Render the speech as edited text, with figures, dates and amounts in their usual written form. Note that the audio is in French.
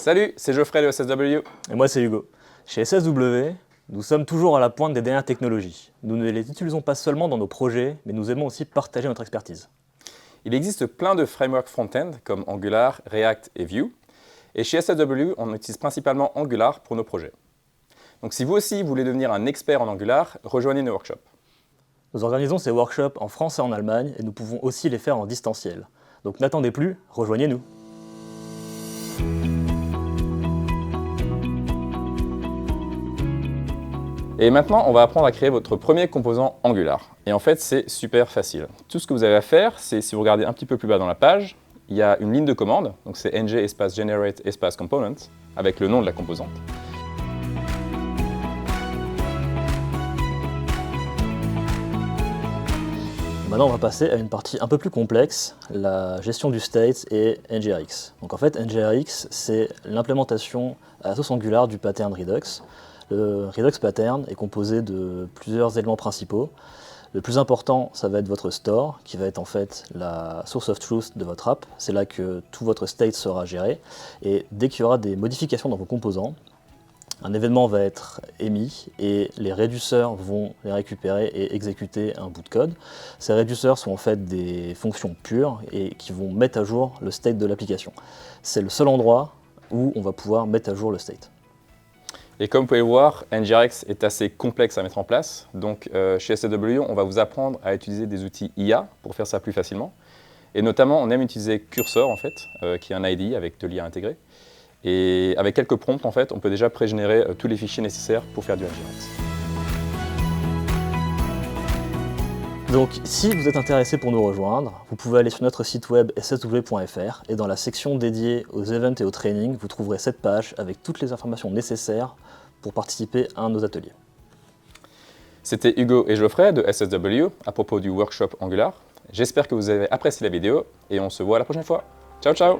Salut, c'est Geoffrey de SSW. Et moi c'est Hugo. Chez SSW, nous sommes toujours à la pointe des dernières technologies. Nous ne les utilisons pas seulement dans nos projets, mais nous aimons aussi partager notre expertise. Il existe plein de frameworks front-end comme Angular, React et Vue. Et chez SSW, on utilise principalement Angular pour nos projets. Donc si vous aussi voulez devenir un expert en Angular, rejoignez nos workshops. Nous organisons ces workshops en France et en Allemagne et nous pouvons aussi les faire en distanciel. Donc n'attendez plus, rejoignez-nous. Et maintenant, on va apprendre à créer votre premier composant Angular. Et en fait, c'est super facile. Tout ce que vous avez à faire, c'est si vous regardez un petit peu plus bas dans la page, il y a une ligne de commande, donc c'est ng espace generate espace component, avec le nom de la composante. Maintenant, on va passer à une partie un peu plus complexe, la gestion du state et NGRX. Donc en fait, NGRX, c'est l'implémentation à la sauce Angular du pattern Redux. Le Redux pattern est composé de plusieurs éléments principaux. Le plus important, ça va être votre store, qui va être en fait la source of truth de votre app. C'est là que tout votre state sera géré. Et dès qu'il y aura des modifications dans vos composants, un événement va être émis et les réduceurs vont les récupérer et exécuter un bout de code. Ces réduceurs sont en fait des fonctions pures et qui vont mettre à jour le state de l'application. C'est le seul endroit où on va pouvoir mettre à jour le state. Et comme vous pouvez le voir, NGRX est assez complexe à mettre en place. Donc chez SSW, on va vous apprendre à utiliser des outils IA pour faire ça plus facilement. Et notamment, on aime utiliser Cursor, en fait, qui est un IDE avec de l'IA intégré. Et avec quelques prompts, en fait, on peut déjà pré-générer tous les fichiers nécessaires pour faire du NGRX. Donc, si vous êtes intéressé pour nous rejoindre, vous pouvez aller sur notre site web ssw.fr et dans la section dédiée aux events et aux trainings, vous trouverez cette page avec toutes les informations nécessaires pour participer à un de nos ateliers. C'était Hugo et Geoffrey de SSW à propos du workshop Angular. J'espère que vous avez apprécié la vidéo et on se voit la prochaine fois. Ciao, ciao!